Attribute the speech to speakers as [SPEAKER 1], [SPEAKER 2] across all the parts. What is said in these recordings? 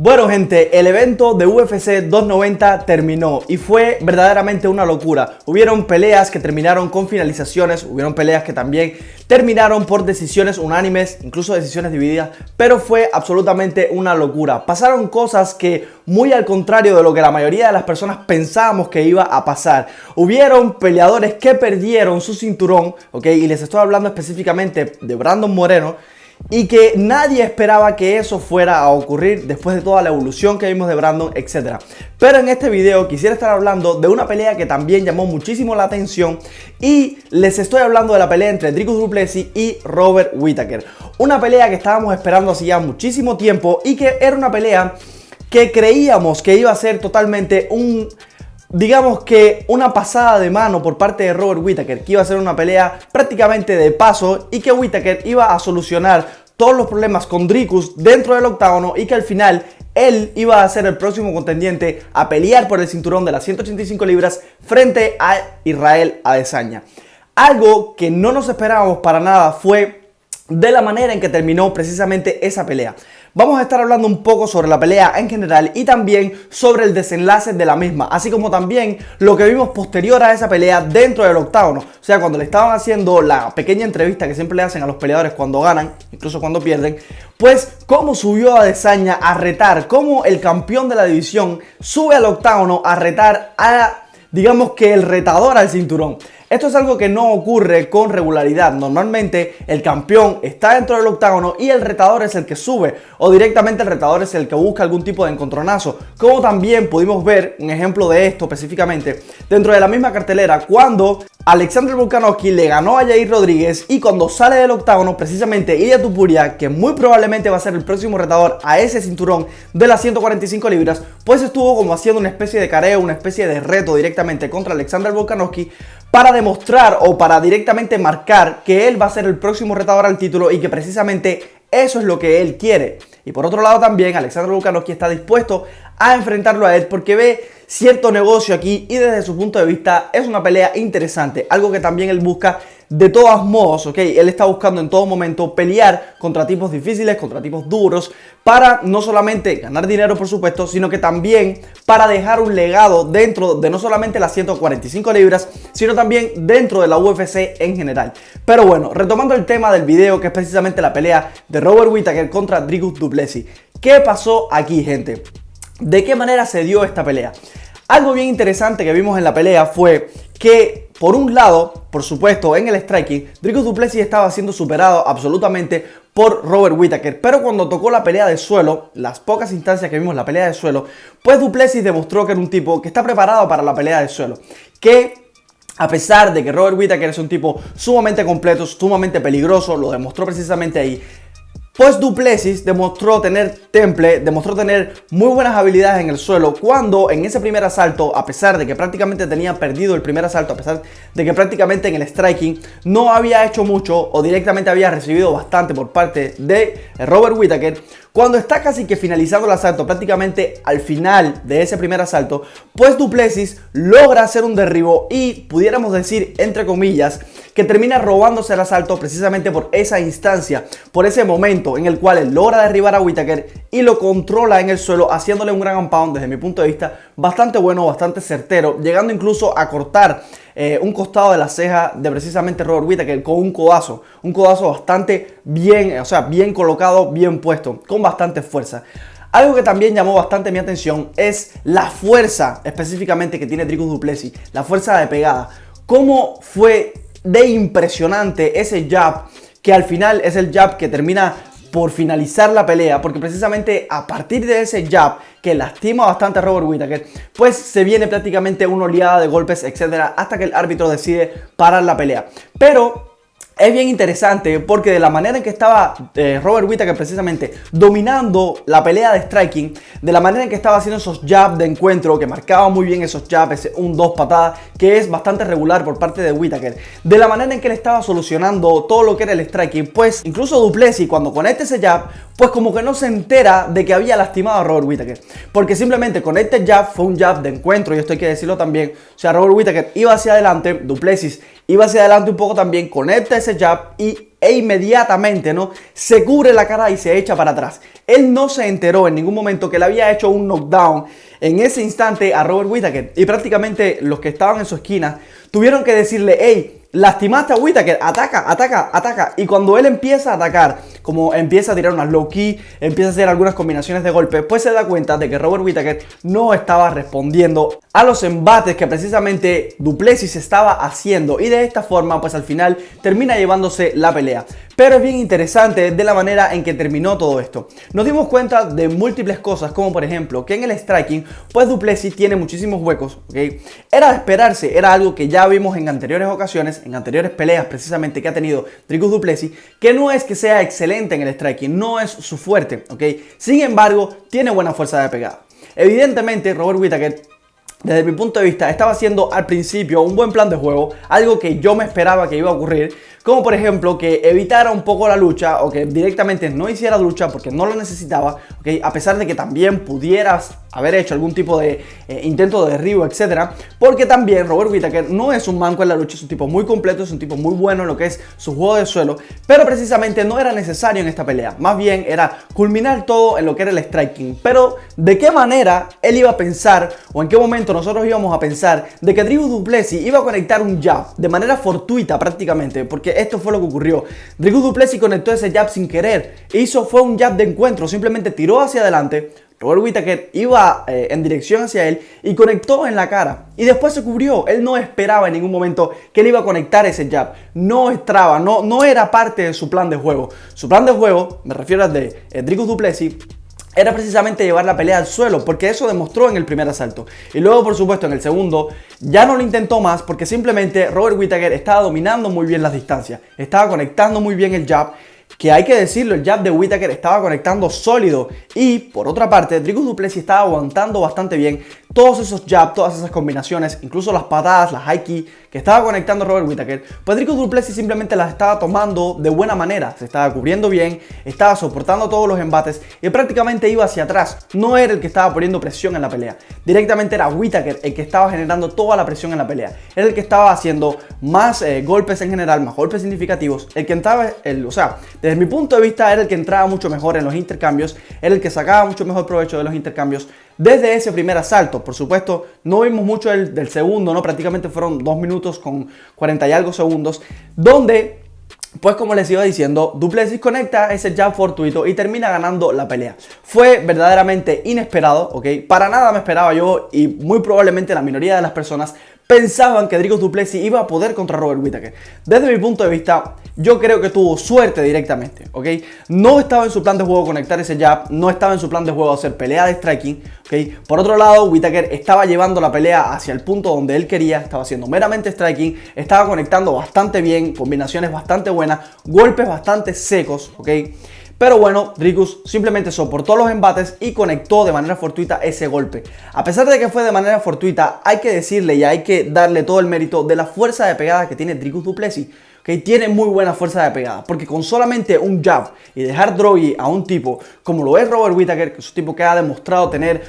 [SPEAKER 1] Bueno gente, el evento de UFC 290 terminó y fue verdaderamente una locura. Hubieron peleas que terminaron con finalizaciones, hubieron peleas que también terminaron por decisiones unánimes, incluso decisiones divididas, pero fue absolutamente una locura. Pasaron cosas que muy al contrario de lo que la mayoría de las personas pensábamos que iba a pasar. Hubieron peleadores que perdieron su cinturón, ¿ok? Y les estoy hablando específicamente de Brandon Moreno, y que nadie esperaba que eso fuera a ocurrir después de toda la evolución que vimos de Brandon, etc. Pero en este video quisiera estar hablando de una pelea que también llamó muchísimo la atención y les estoy hablando de la pelea entre Dricus du Plessis y Robert Whittaker. Una pelea que estábamos esperando hace ya muchísimo tiempo y que era una pelea que creíamos que iba a ser totalmente digamos que una pasada de mano por parte de Robert Whittaker, que iba a ser una pelea prácticamente de paso y que Whittaker iba a solucionar todos los problemas con Dricus dentro del octágono y que al final él iba a ser el próximo contendiente a pelear por el cinturón de las 185 libras frente a Israel Adesanya. Algo que no nos esperábamos para nada fue de la manera en que terminó precisamente esa pelea. Vamos a estar hablando un poco sobre la pelea en general y también sobre el desenlace de la misma, así como también lo que vimos posterior a esa pelea dentro del octágono. O sea, cuando le estaban haciendo la pequeña entrevista que siempre le hacen a los peleadores cuando ganan, incluso cuando pierden, pues cómo subió Adesanya a retar, cómo el campeón de la división sube al octágono a retar a, digamos que el retador al cinturón. Esto es algo que no ocurre con regularidad. Normalmente el campeón está dentro del octágono y el retador es el que sube, o directamente el retador es el que busca algún tipo de encontronazo. Como también pudimos ver un ejemplo de esto específicamente dentro de la misma cartelera cuando Alexander Volkanovski le ganó a Yair Rodríguez y cuando sale del octágono precisamente Ilia Topuria, que muy probablemente va a ser el próximo retador a ese cinturón de las 145 libras, pues estuvo como haciendo una especie de careo, una especie de reto directamente contra Alexander Volkanovski para demostrar o para directamente marcar que él va a ser el próximo retador al título y que precisamente eso es lo que él quiere. Y por otro lado también Alexander Volkanovski está dispuesto a enfrentarlo a él porque ve cierto negocio aquí y desde su punto de vista es una pelea interesante, algo que también él busca de todos modos, ¿ok? Él está buscando en todo momento pelear contra tipos difíciles, contra tipos duros, para no solamente ganar dinero por supuesto, sino que también para dejar un legado dentro de no solamente las 145 libras, sino también dentro de la UFC en general. Pero bueno, retomando el tema del video, que es precisamente la pelea de Robert Whittaker contra Dricus du Plessis. ¿Qué pasó aquí, gente? ¿De qué manera se dio esta pelea? Algo bien interesante que vimos en la pelea fue que, por un lado, por supuesto, en el striking, Dricus du Plessis estaba siendo superado absolutamente por Robert Whittaker, pero cuando tocó la pelea de suelo, las pocas instancias que vimos la pelea de suelo, pues du Plessis demostró que era un tipo que está preparado para la pelea de suelo, que a pesar de que Robert Whittaker es un tipo sumamente completo, sumamente peligroso, lo demostró precisamente ahí, pues du Plessis demostró tener temple, demostró tener muy buenas habilidades en el suelo cuando en ese primer asalto, a pesar de que prácticamente tenía perdido el primer asalto, a pesar de que prácticamente en el striking no había hecho mucho o directamente había recibido bastante por parte de Robert Whittaker, cuando está casi que finalizando el asalto, prácticamente al final de ese primer asalto, pues du Plessis logra hacer un derribo y pudiéramos decir, entre comillas, que termina robándose el asalto precisamente por esa instancia, por ese momento en el cual él logra derribar a Whittaker y lo controla en el suelo, haciéndole un ground and pound desde mi punto de vista bastante bueno, bastante certero, llegando incluso a cortar un costado de la ceja de precisamente Robert Whittaker con un codazo bastante bien, o sea, bien colocado, bien puesto, con bastante fuerza. Algo que también llamó bastante mi atención es la fuerza específicamente que tiene Dricus du Plessis, la fuerza de pegada. Cómo fue de impresionante ese jab, que al final es el jab que termina por finalizar la pelea, porque precisamente a partir de ese jab que lastima bastante a Robert Whittaker, pues se viene prácticamente una oleada de golpes, etcétera, hasta que el árbitro decide parar la pelea. Pero es bien interesante porque de la manera en que estaba Robert Whittaker precisamente dominando la pelea de striking, de la manera en que estaba haciendo esos jabs de encuentro, que marcaba muy bien esos jabs, ese 1-2 patadas, que es bastante regular por parte de Whittaker, de la manera en que él estaba solucionando todo lo que era el striking, pues incluso du Plessis cuando conecta ese jab, pues como que no se entera de que había lastimado a Robert Whittaker, porque simplemente con este jab fue un jab de encuentro, y esto hay que decirlo también. O sea, Robert Whittaker iba hacia adelante, du Plessis iba hacia adelante un poco también, conecta ese jab y e inmediatamente, ¿no?, se cubre la cara y se echa para atrás. Él no se enteró en ningún momento que le había hecho un knockdown en ese instante a Robert Whittaker, y prácticamente los que estaban en su esquina tuvieron que decirle: hey, lastimaste a Whittaker, ataca, ataca, ataca. Y cuando él empieza a atacar, como empieza a tirar unas low key, empieza a hacer algunas combinaciones de golpes, pues se da cuenta de que Robert Whittaker no estaba respondiendo a los embates que precisamente du Plessis estaba haciendo, y de esta forma pues al final termina llevándose la pelea. Pero es bien interesante de la manera en que terminó todo esto. Nos dimos cuenta de múltiples cosas, como por ejemplo que en el striking pues du Plessis tiene muchísimos huecos, ¿ok? Era de esperarse, era algo que ya vimos en anteriores ocasiones, en anteriores peleas precisamente que ha tenido Dricus du Plessis, que no es que sea excelente en el striking, no es su fuerte, ¿ok? Sin embargo, tiene buena fuerza de pegada. Evidentemente, Robert Whittaker, desde mi punto de vista, estaba haciendo al principio un buen plan de juego, algo que yo me esperaba que iba a ocurrir, como por ejemplo que evitara un poco la lucha o que directamente no hiciera lucha porque no lo necesitaba, ¿okay? A pesar de que también pudieras haber hecho algún tipo de intento de derribo, etcétera, porque también Robert Whittaker no es un manco en la lucha, es un tipo muy completo, es un tipo muy bueno en lo que es su juego de suelo, pero precisamente no era necesario en esta pelea, más bien era culminar todo en lo que era el striking. Pero ¿de qué manera él iba a pensar, o en qué momento nosotros íbamos a pensar de que Dricus du Plessis iba a conectar un jab de manera fortuita prácticamente? Porque esto fue lo que ocurrió. Dricus du Plessis conectó ese jab sin querer, fue un jab de encuentro, simplemente tiró hacia adelante. Robert Whittaker iba en dirección hacia él y conectó en la cara, y después se cubrió. Él no esperaba en ningún momento que él iba a conectar ese jab, no era parte de su plan de juego. Su plan de juego, me refiero al de Dricus du Plessis, era precisamente llevar la pelea al suelo, porque eso demostró en el primer asalto. Y luego, por supuesto, en el segundo ya no lo intentó más, porque simplemente Robert Whittaker estaba dominando muy bien las distancias, estaba conectando muy bien el jab, que hay que decirlo, el jab de Whittaker estaba conectando sólido, y por otra parte Dricus du Plessis estaba aguantando bastante bien todos esos jabs, todas esas combinaciones, incluso las patadas, las high key que estaba conectando Robert Whittaker. Pues Dricus du Plessis simplemente las estaba tomando de buena manera, se estaba cubriendo bien, estaba soportando todos los embates y prácticamente iba hacia atrás. No era el que estaba poniendo presión en la pelea, directamente era Whittaker el que estaba generando toda la presión en la pelea, era el que estaba haciendo más golpes en general, más golpes significativos, el que entraba, o sea, desde mi punto de vista era el que entraba mucho mejor en los intercambios, era el que sacaba mucho mejor provecho de los intercambios desde ese primer asalto. Por supuesto, no vimos mucho del segundo, ¿no? Prácticamente fueron 2 minutos con 40 y algo segundos, donde, pues como les iba diciendo, du Plessis conecta ese jab fortuito y termina ganando la pelea. Fue verdaderamente inesperado, ¿ok? Para nada me esperaba yo, y muy probablemente la minoría de las personas pensaban que Dricus du Plessis iba a poder contra Robert Whittaker. Desde mi punto de vista, yo creo que tuvo suerte directamente, ¿ok? No estaba en su plan de juego conectar ese jab, no estaba en su plan de juego hacer pelea de striking, ¿ok? Por otro lado, Whittaker estaba llevando la pelea hacia el punto donde él quería, estaba haciendo meramente striking, estaba conectando bastante bien, combinaciones bastante buenas, golpes bastante secos, ¿ok? Pero bueno, Dricus simplemente soportó los embates y conectó de manera fortuita ese golpe. A pesar de que fue de manera fortuita, hay que decirle y hay que darle todo el mérito de la fuerza de pegada que tiene Dricus du Plessis. Que tiene muy buena fuerza de pegada, porque con solamente un jab y dejar droggy a un tipo como lo es Robert Whittaker, que es un tipo que ha demostrado tener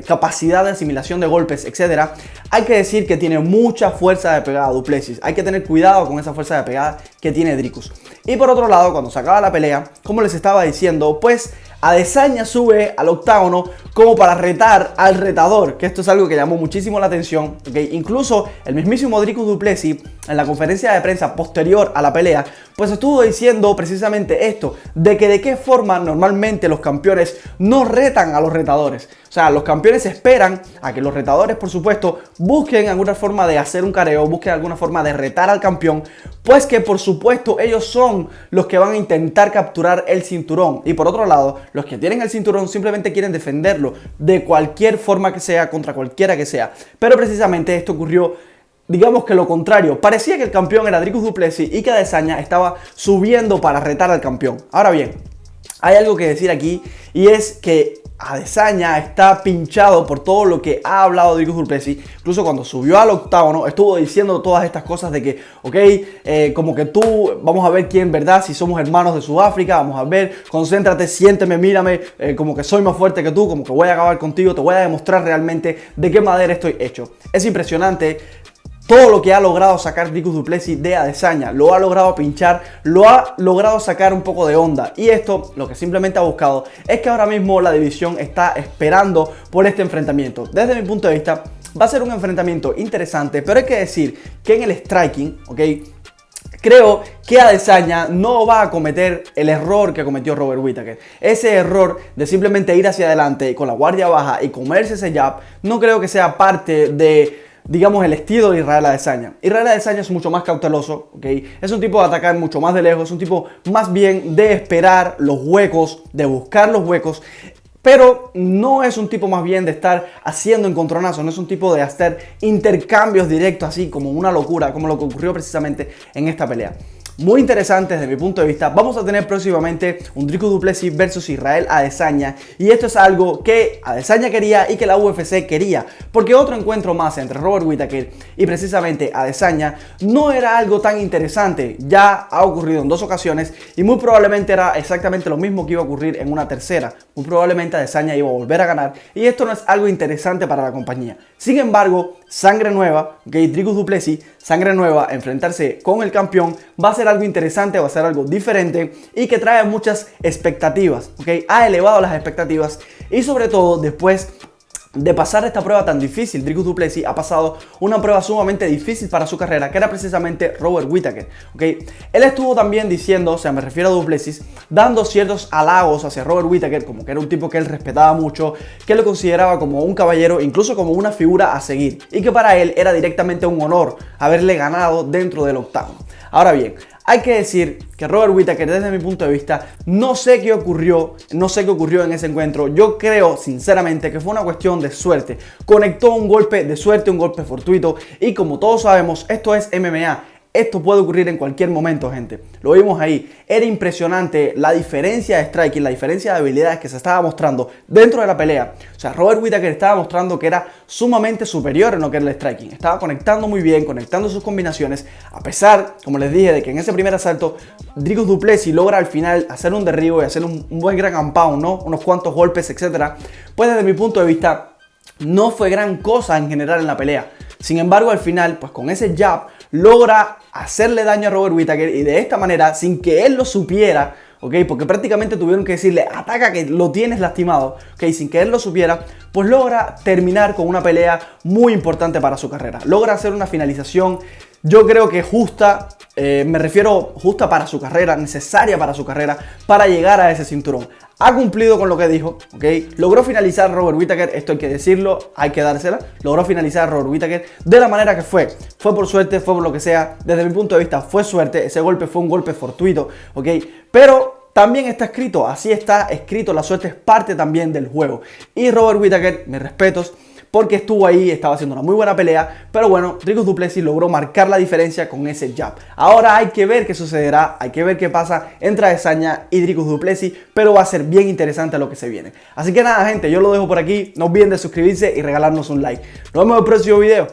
[SPEAKER 1] capacidad de asimilación de golpes, etcétera, hay que decir que tiene mucha fuerza de pegada du Plessis. Hay que tener cuidado con esa fuerza de pegada que tiene Dricus. Y por otro lado, cuando se acaba la pelea, como les estaba diciendo, pues Adesanya sube al octágono como para retar al retador, que esto es algo que llamó muchísimo la atención, ¿okay? Incluso el mismísimo Dricus du Plessis en la conferencia de prensa posterior a la pelea pues estuvo diciendo precisamente esto, de que de qué forma normalmente los campeones no retan a los retadores. O sea, los campeones esperan a que los retadores, por supuesto, busquen alguna forma de hacer un careo, busquen alguna forma de retar al campeón, pues que por supuesto ellos son los que van a intentar capturar el cinturón. Y por otro lado, los que tienen el cinturón simplemente quieren defenderlo de cualquier forma que sea, contra cualquiera que sea. Pero precisamente esto ocurrió, digamos que lo contrario. Parecía que el campeón era Dricus du Plessis y que Adesanya estaba subiendo para retar al campeón. Ahora bien, hay algo que decir aquí, y es que Adesanya está pinchado por todo lo que ha hablado Dricus du Plessis. Incluso cuando subió al octágono estuvo diciendo todas estas cosas de que, ok, como que tú, vamos a ver quién, ¿verdad? Si somos hermanos de Sudáfrica, vamos a ver, concéntrate, siénteme, mírame, como que soy más fuerte que tú, como que voy a acabar contigo, te voy a demostrar realmente de qué madera estoy hecho. Es impresionante todo lo que ha logrado sacar Dricus du Plessis de Adesanya, lo ha logrado pinchar, lo ha logrado sacar un poco de onda, y esto lo que simplemente ha buscado es que ahora mismo la división está esperando por este enfrentamiento. Desde mi punto de vista va a ser un enfrentamiento interesante, pero hay que decir que en el striking, ¿ok?, creo que Adesanya no va a cometer el error que cometió Robert Whittaker. Ese error de simplemente ir hacia adelante con la guardia baja y comerse ese jab, no creo que sea parte de, digamos, el estilo de Israel Adesanya. Israel Adesanya es mucho más cauteloso, ¿ok? Es un tipo de atacar mucho más de lejos, es un tipo más bien de esperar los huecos, de buscar los huecos. Pero no es un tipo más bien de estar haciendo encontronazos, no es un tipo de hacer intercambios directos así como una locura, como lo que ocurrió precisamente en esta pelea. Muy interesante desde mi punto de vista. Vamos a tener próximamente un Dricus du Plessis versus Israel Adesanya, y esto es algo que Adesanya quería y que la UFC quería, porque otro encuentro más entre Robert Whittaker y precisamente Adesanya no era algo tan interesante. Ya ha ocurrido en 2 ocasiones y muy probablemente era exactamente lo mismo que iba a ocurrir en una tercera. Muy probablemente Adesanya iba a volver a ganar, y esto no es algo interesante para la compañía. Sin embargo, sangre nueva, Dricus du Plessis, sangre nueva, enfrentarse con el campeón va a ser algo interesante, va a ser algo diferente y que trae muchas expectativas, ha elevado las expectativas, y sobre todo después de pasar esta prueba tan difícil, Dricus du Plessis ha pasado una prueba sumamente difícil para su carrera, que era precisamente Robert Whittaker, Él estuvo también diciendo, o sea, me refiero a du Plessis, dando ciertos halagos hacia Robert Whittaker, como que era un tipo que él respetaba mucho, que lo consideraba como un caballero, incluso como una figura a seguir, y que para él era directamente un honor haberle ganado dentro del octágono. Ahora bien, hay que decir que Robert Whittaker, desde mi punto de vista, no sé qué ocurrió en ese encuentro. Yo creo sinceramente que fue una cuestión de suerte. Conectó un golpe de suerte, un golpe fortuito, y como todos sabemos, esto es MMA. Esto puede ocurrir en cualquier momento, gente. Lo vimos ahí. Era impresionante la diferencia de striking, la diferencia de habilidades que se estaba mostrando dentro de la pelea. O sea, Robert Whittaker estaba mostrando que era sumamente superior en lo que era el striking. Estaba conectando muy bien, conectando sus combinaciones. A pesar, como les dije, de que en ese primer asalto Dricus du Plessis logra al final hacer un derribo y hacer un buen gran compound, ¿no? Unos cuantos golpes, etc. Pues desde mi punto de vista, no fue gran cosa en general en la pelea. Sin embargo, al final, pues con ese jab, logra hacerle daño a Robert Whittaker, y de esta manera, sin que él lo supiera, porque prácticamente tuvieron que decirle, ataca que lo tienes lastimado, sin que él lo supiera, pues logra terminar con una pelea muy importante para su carrera. Logra hacer una finalización, yo creo que justa, me refiero justa para su carrera, necesaria para su carrera, para llegar a ese cinturón. Ha cumplido con lo que dijo, logró finalizar a Robert Whittaker, esto hay que decirlo, hay que dársela. Logró finalizar a Robert Whittaker de la manera que fue. Fue por suerte, fue por lo que sea. Desde mi punto de vista fue suerte, ese golpe fue un golpe fortuito, pero también está escrito, así está escrito, la suerte es parte también del juego. Y Robert Whittaker, mis respetos, porque estuvo ahí, estaba haciendo una muy buena pelea, pero bueno, Dricus du Plessis logró marcar la diferencia con ese jab. Ahora hay que ver qué sucederá, hay que ver qué pasa entre Adesanya y Dricus du Plessis, pero va a ser bien interesante lo que se viene. Así que nada, gente, yo lo dejo por aquí, no olviden de suscribirse y regalarnos un like. Nos vemos en el próximo video.